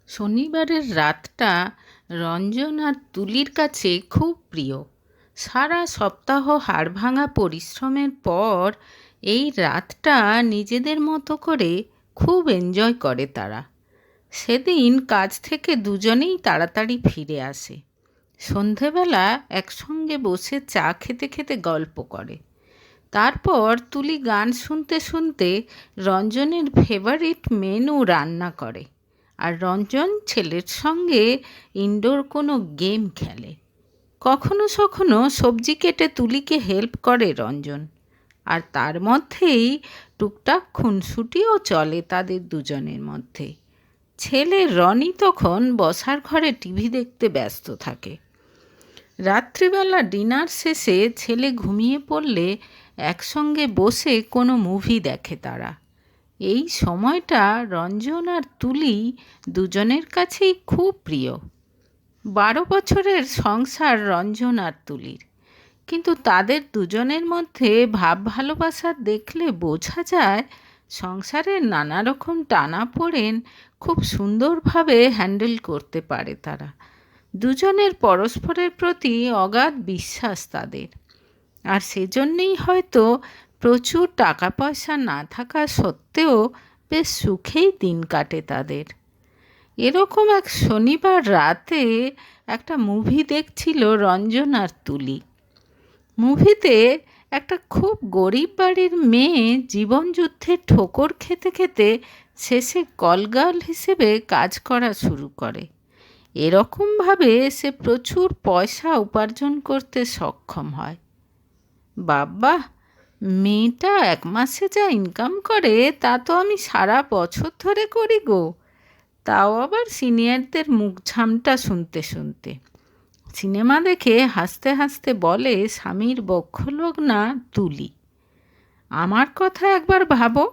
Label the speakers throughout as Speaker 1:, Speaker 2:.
Speaker 1: শনিবারের রাতটা রঞ্জন আর তুলির কাছে খুব প্রিয়। সারা সপ্তাহ হাড়ভাঙা পরিশ্রমের পর এই রাতটা নিজেদের মতো করে খুব এনজয় করে তারা। সেদিন কাজ থেকে দুজনেই তাড়াতাড়ি ফিরে আসে। সন্ধেবেলা একসঙ্গে বসে চা খেতে খেতে গল্প করে। তারপর তুলি গান শুনতে শুনতে রঞ্জনের ফেভারিট মেনু রান্না করে, আর রঞ্জন ছেলের সঙ্গে ইনডোর কোনো গেম খেলে। কখনো কখনো সবজি কেটে তুলিকে হেল্প করে রঞ্জন, আর তার মধ্যেই টুকটাক খুনসুটিও চলে তাদের দুজনের মধ্যে। ছেলে রনি তখন বসার ঘরে টিভি দেখতে ব্যস্ত থাকে। রাত্রিবেলা ডিনার শেষে ছেলে ঘুমিয়ে পড়লে একসঙ্গে বসে কোনো মুভি দেখে তারা। এই সময়টা রঞ্জন আর তুলি দুজনের কাছেই খুব প্রিয়। 12 বছরের সংসার রঞ্জন আর তুলির, কিন্তু তাদের দুজনের মধ্যে ভাব ভালোবাসা দেখলে বোঝা যায় সংসারের নানা রকম টানাপোড়েন খুব সুন্দরভাবে হ্যান্ডেল করতে পারে তারা। দুজনের পরস্পরের প্রতি অগাধ বিশ্বাস তাদের, আর সেজন্যই হয়তো প্রচুর টাকা পয়সা না থাকা সত্ত্বেও বেশ সুখেই দিন কাটে তাদের। এরকম এক শনিবার রাতে একটা মুভি দেখছিল রঞ্জন আর তুলি। মুভিতে একটা খুব গরিব বাড়ির মেয়ে জীবনযুদ্ধে ঠোকর খেতে খেতে শেষে কলগার্ল হিসেবে কাজ করা শুরু করে। এরকমভাবে সে প্রচুর পয়সা উপার্জন করতে সক্ষম হয়। বাবা, মেয়েটা 1 মাসে যা ইনকাম করে তা তো আমি সারা বছর ধরে করি গো। তাও আবার সিনিয়রদের মুখ ঝামটা শুনতে শুনতে। সিনেমা দেখে হাসতে হাসতে বলে স্বামীর বক্ষলোক না তুলি। আমার কথা একবার ভাবো,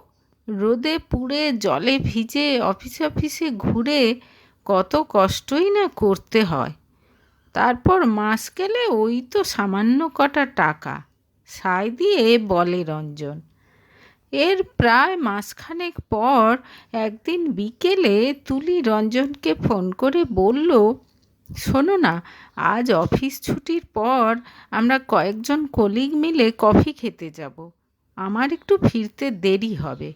Speaker 1: রোদে পুড়ে জলে ভিজে অফিসে ঘুরে কত কষ্টই না করতে হয়। তারপর মাস গেলে ওই তো সামান্য কটা টাকা, সায় দিয়ে বলে রঞ্জন। এর প্রায় মাসখানেক পর একদিন বিকেলে তুলি রঞ্জনকে ফোন করে বলল, শোনো না, আজ অফিস ছুটির পর আমরা কয়েকজন কলিগ মিলে কফি খেতে যাব। আমার একটু ফিরতে দেরি হবে।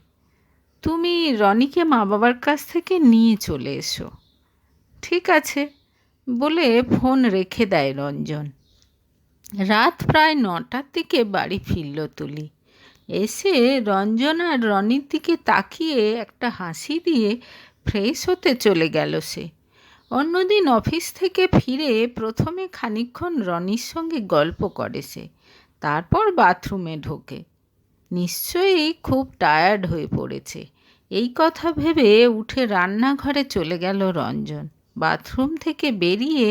Speaker 1: তুমি রনিকে মা বাবার কাছ থেকে নিয়ে চলে এসো। ঠিক আছে বলে ফোন রেখে দেয় রঞ্জন। রাত প্রায় 9টার দিকে বাড়ি ফিরল তুলি। এসে রঞ্জন আর রনির দিকে তাকিয়ে একটা হাসি দিয়ে ফ্রেশ হতে চলে গেল সে। অন্যদিন অফিস থেকে ফিরে প্রথমে খানিকক্ষণ রনির সঙ্গে গল্প করে সে, তারপর বাথরুমে ঢোকে। নিশ্চয়ই খুব টায়ার্ড হয়ে পড়েছে, এই কথা ভেবে উঠে রান্নাঘরে চলে গেল রঞ্জন। বাথরুম থেকে বেরিয়ে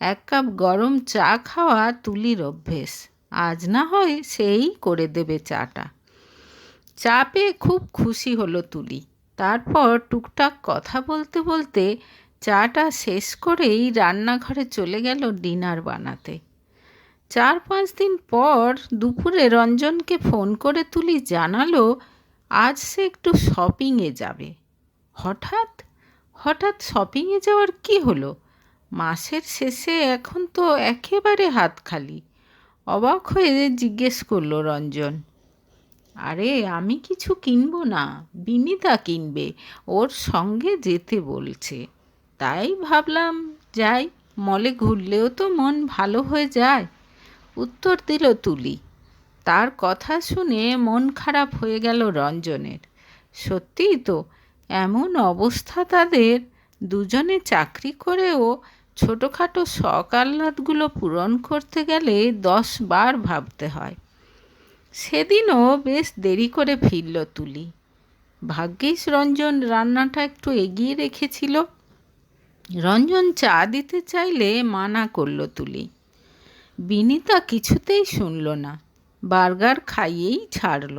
Speaker 1: 1 কাপ গরম চা খাওয়া তুলির অভ্যেস। আজ না হয় সেই করে দেবে চাটা। চা পেয়ে খুব খুশি হলো তুলি। তারপর টুকটাক কথা বলতে বলতে চাটা শেষ করেই রান্নাঘরে চলে গেল ডিনার বানাতে। 4-5 দিন পর দুপুরে রঞ্জনকে ফোন করে তুলি জানালো আজ সে একটু শপিংয়ে যাবে। হঠাৎ হঠাৎ শপিংয়ে যাওয়ার কি হলো? মাসের শেষে এখন তো একেবারে হাত খালি। অবাক হয়ে জিজ্ঞেস করলো রঞ্জন। আরে আমি কিছু কিনবো না, বিনিতা কিনবে, ওর সঙ্গে যেতে বলছে। তাই ভাবলাম যাই, মলে ঘুরলেও তো মন ভালো হয়ে যায়, উত্তর দিল তুলি। তার কথা শুনে মন খারাপ হয়ে গেল রঞ্জনের। সত্যিই তো, এমন অবস্থা তাদের, দুজনে চাকরি করেও ছোটোখাটো শখ আহ্লাদগুলো পূরণ করতে গেলে 10 বার ভাবতে হয়। সেদিনও বেশ দেরি করে ফিরল তুলি। ভাগ্যিস রঞ্জন রান্নাটা একটু এগিয়ে রেখেছিল। রঞ্জন চা দিতে চাইলে মানা করল তুলি। বিনিতা কিছুতেই শুনল না, বার্গার খাইয়েই ছাড়ল।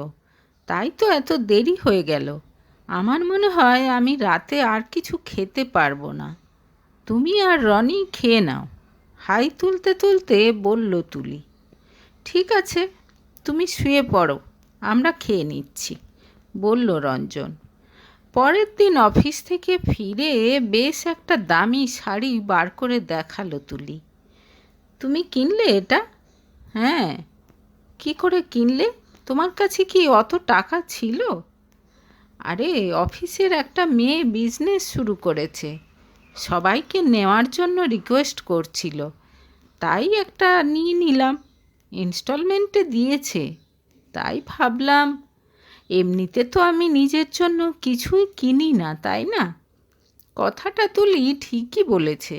Speaker 1: তাই তো এত দেরি হয়ে গেল। আমার মনে হয় আমি রাতে আর কিছু খেতে পারবো না। তুমি আর রনি খেয়ে নাও, হাই তুলতে তুলতে বলল তুলি। ঠিক আছে, তুমি শুয়ে পড়ো, আমরা খেয়ে নিচ্ছি, বলল রঞ্জন। পরের দিন অফিস থেকে ফিরে বেশ একটা দামি শাড়ি বার করে দেখালো তুলি। তুমি কিনলে এটা? হ্যাঁ। কি করে কিনলে? তোমার কাছে কি অত টাকা ছিল? আরে, অফিসের একটা মেয়ে বিজনেস শুরু করেছে, সবাইকে নেওয়ার জন্য রিকোয়েস্ট করছিল, তাই একটা নিয়ে নিলাম। ইনস্টলমেন্টে দিয়েছে, তাই ভাবলাম। এমনিতে তো আমি নিজের জন্য কিছুই কিনি না, তাই না? কথাটা তুলি ঠিকই বলেছে।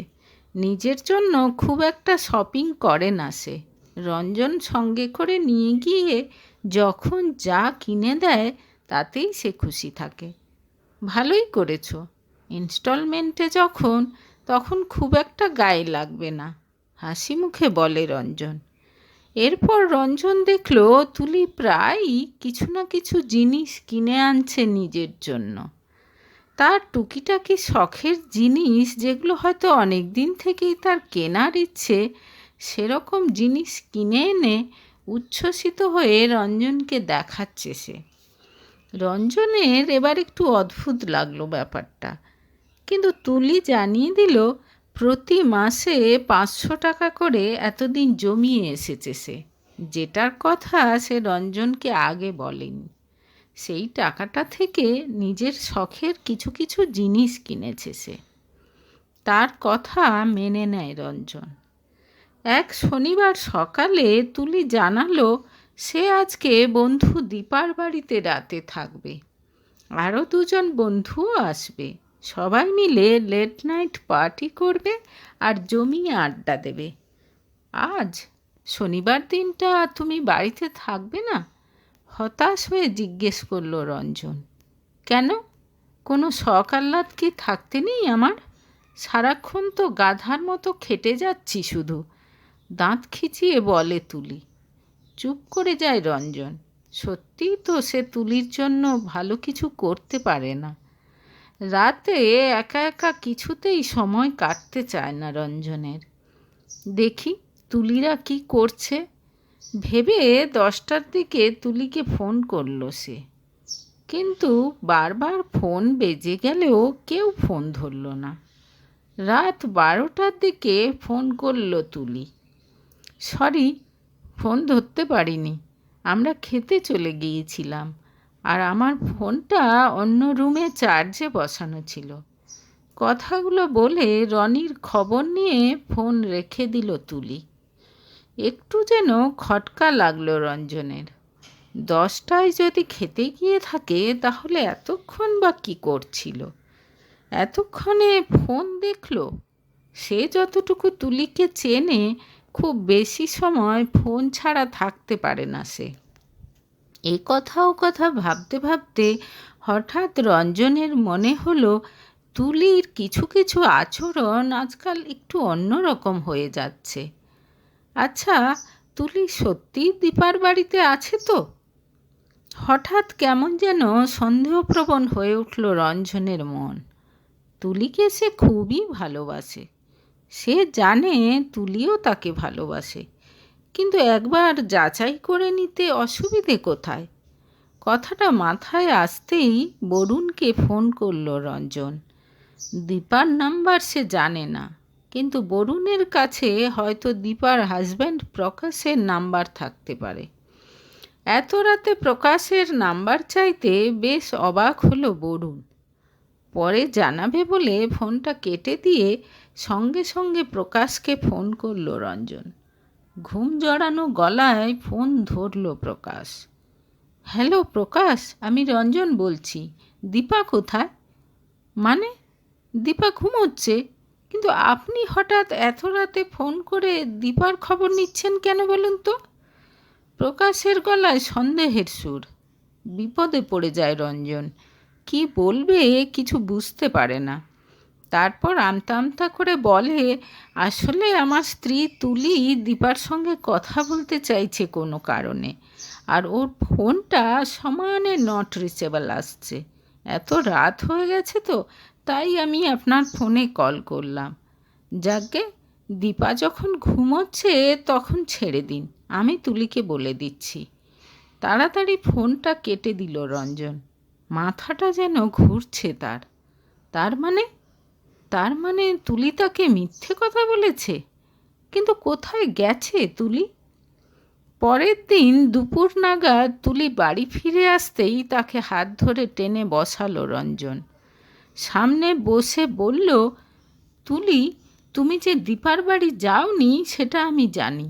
Speaker 1: নিজের জন্য খুব একটা শপিং করে না সে। রঞ্জন সঙ্গে করে নিয়ে গিয়ে যখন যা কিনে দেয় তাতেই সে খুশি থাকে। ভালোই করেছ। ইনস্টলমেন্টে তখন খুব একটা গায়ে লাগবে না, হাসি মুখে বলে রঞ্জন। এরপর রঞ্জন দেখল তুলি প্রায়ই কিছু না কিছু জিনিস কিনে আনছে নিজের জন্য। তার টুকিটাকি শখের জিনিস, যেগুলো হয়তো অনেক দিন থেকেই তার কেনার ইচ্ছে, সেরকম জিনিস কিনে এনে উচ্ছ্বসিত হয়ে রঞ্জনকে দেখাচ্ছে সে। রঞ্জনের এবার একটু অদ্ভুত লাগলো ব্যাপারটা, কিন্তু তুলি জানিয়ে দিল প্রতি মাসে 500 টাকা করে এতদিন জমিয়ে এসেছে সে, যেটার কথা সে রঞ্জনকে আগে বলেনি। সেই টাকাটা থেকে নিজের শখের কিছু কিছু জিনিস কিনেছে সে। তার কথা মেনে নেয় রঞ্জন। এক শনিবার সকালে তুলি জানালো সে আজকে বন্ধু দীপার বাড়িতে রাতে থাকবে। আরও 2জন বন্ধুও আসবে। সবাই মিলে লেট নাইট পার্টি করবে আর জমিয়ে আড্ডা দেবে। আজ শনিবার দিনটা তুমি বাড়িতে থাকবে না? হতাশ হয়ে জিজ্ঞেস করলো রঞ্জন। কেন? কোনো শখ আহ্লাদ কি থাকতে নেই আমার? সারাক্ষণ তো গাধার মতো খেটে যাচ্ছি শুধু, দাঁত খিচিয়ে বলে তুলি। চুপ করে যায় রঞ্জন। সত্যিই তো সে তুলির জন্য ভালো কিছু করতে পারে না। রাতে একা একা কিছুতেই সময় কাটতে চায় না রঞ্জনের। দেখি তুলিরা কি করছে ভেবে 10টার দিকে তুলিকে ফোন করলো সে, কিন্তু বারবার ফোন বেজে গেলেও কেউ ফোন ধরল না। রাত 12টার দিকে ফোন করলো তুলি। সরি, ফোন ধরতে পারিনি, আমরা খেতে চলে গিয়েছিলাম আর আমার ফোনটা অন্য রুমে চার্জে বসানো ছিল। কথাগুলো বলে রনির খবর নিয়ে ফোন রেখে দিল তুলি। একটু যেন খটকা লাগলো রঞ্জনের। 10টায় যদি খেতে গিয়ে থাকে তাহলে এতক্ষণ বা কী করছিল? এতক্ষণে ফোন দেখল। সে যতটুকু তুলিকে চেনে, খুব বেশি সময় ফোন ছাড়া থাকতে পারে না সে। এ কথা ও কথা ভাবতে ভাবতে হঠাৎ রঞ্জনের মনে হলো তুলির কিছু কিছু আচরণ আজকাল একটু অন্যরকম হয়ে যাচ্ছে। আচ্ছা, তুলি সত্যিই দীপার বাড়িতে আছে তো? হঠাৎ কেমন যেন সন্দেহপ্রবণ হয়ে উঠল রঞ্জনের মন। তুলিকে সে খুবই ভালোবাসে। সে জানে তুলিও তাকে ভালোবাসে, কিন্তু একবার যাচাই করে নিতে অসুবিধে কোথায়? কথাটা মাথায় আসতেই বরুণকে ফোন করলো রঞ্জন। দীপার নাম্বার সে জানে না, কিন্তু বরুণের কাছে হয়তো দীপার হাজব্যান্ড প্রকাশের নাম্বার থাকতে পারে। এত রাতে প্রকাশের নাম্বার চাইতে বেশ অবাক হলো বরুণ। পরে জানাবে বলে ফোনটা কেটে দিয়ে সঙ্গে সঙ্গে প্রকাশকে ফোন করলো রঞ্জন। ঘুম জড়ানো গলায় ফোন ধরল প্রকাশ। হ্যালো প্রকাশ, আমি রঞ্জন বলছি। দীপা কোথায়? মানে? দীপা ঘুমোচ্ছে, কিন্তু আপনি হঠাৎ এত রাতে ফোন করে দীপার খবর নিচ্ছেন কেন বলুন তো? প্রকাশের গলায় সন্দেহের সুর। বিপদে পড়ে যায় রঞ্জন। কি বলবে কিছু বুঝতে পারে না। তারপর আমতা আমতা করে বলে, আসলে আমার স্ত্রী তুলি দীপার সঙ্গে কথা বলতে চাইছে কোনো কারণে, আর ওর ফোনটা সমানে নট রিচেবল আসছে। এত রাত হয়ে গেছে তো, তাই আমি আপনার ফোনে কল করলাম। যাকগে, দীপা যখন ঘুমোচ্ছে তখন ছেড়ে দিন, আমি তুলিকে বলে দিচ্ছি। তাড়াতাড়ি ফোনটা কেটে দিল রঞ্জন। মাথাটা যেন ঘুরছে তার। তার মানে তার মানে তুলি তাকে মিথ্যে কথা বলেছে? কিন্তু কোথায় গেছে তুলি? পরের দিন দুপুর নাগাদ তুলি বাড়ি ফিরে আসতেই তাকে হাত ধরে টেনে বসালো রঞ্জন। সামনে বসে বলল, তুলি, তুমি যে দীপার বাড়ি যাওনি সেটা আমি জানি।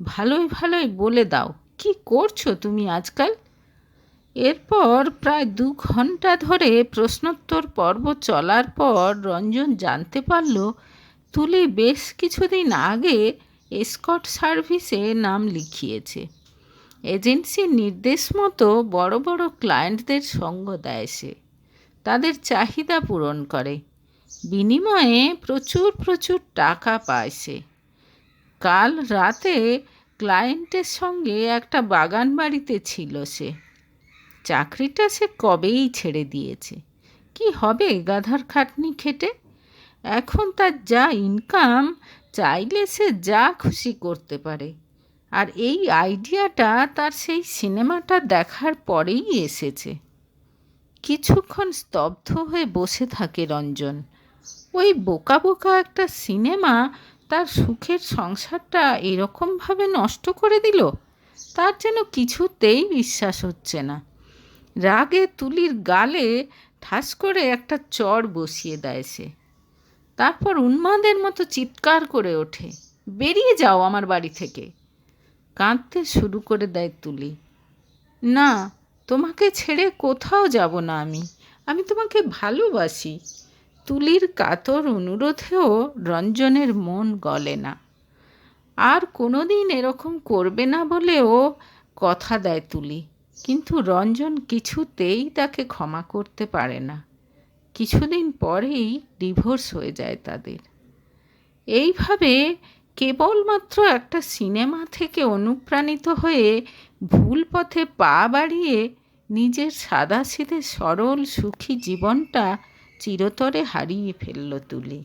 Speaker 1: ভালোই ভালোই বলে দাও, কি করছো তুমি আজকাল? এরপর প্রায় 2 ঘন্টা ধরে প্রশ্নোত্তর পর্ব চলার পর রঞ্জন জানতে পারল তুলি বেশ কিছুদিন আগে এসকর্ট সার্ভিসে নাম লিখিয়েছে। এজেন্সির নির্দেশ মতো বড় বড় ক্লায়েন্টদের সঙ্গ দেয় সে, তাদের চাহিদা পূরণ করে, বিনিময়ে প্রচুর প্রচুর টাকা পায় সে। কাল রাতে ক্লায়েন্টের সঙ্গে একটা বাগান বাড়িতে ছিল সে। চাকরিটা সে কবেই ছেড়ে দিয়েছে। কি হবে গাধার খাটনি খেটে? এখন তার যা ইনকাম, চাইলে সে যা খুশি করতে পারে। আর এই আইডিয়াটা তার সেই সিনেমাটা দেখার পরেই এসেছে। কিছুক্ষণ স্তব্ধ হয়ে বসে থাকে রঞ্জন। ওই বোকা বোকা একটা সিনেমা তার সুখের সংসারটা এরকমভাবে নষ্ট করে দিল, তার যেন কিছুতেই বিশ্বাস হচ্ছে না। রাগে তুলির গালে ঠাস করে একটা চড় বসিয়ে দেয় সে। তারপর উন্মাদের মতো চিৎকার করে ওঠে, বেরিয়ে যাও আমার বাড়ি থেকে। কাঁদতে শুরু করে দেয় তুলি। না, তোমাকে ছেড়ে কোথাও যাব না আমি। আমি তোমাকে ভালোবাসি। তুলির কাতর অনুরোধেও রঞ্জনের মন গলে না। আর কোনোদিন এরকম করবে না বলেও কথা দেয় তুলি। কিন্তু রঞ্জন কিছুতেই তাকে ক্ষমা করতে পারে না। কিছুদিন পরেই ডিভোর্স হয়ে যায় তাদের। এইভাবে কেবলমাত্র একটা সিনেমা থেকে অনুপ্রাণিত হয়ে ভুল পথে পা বাড়িয়ে নিজের সাদাসিধে সরল সুখী জীবনটা চিরতরে হারিয়ে ফেলল তুলি।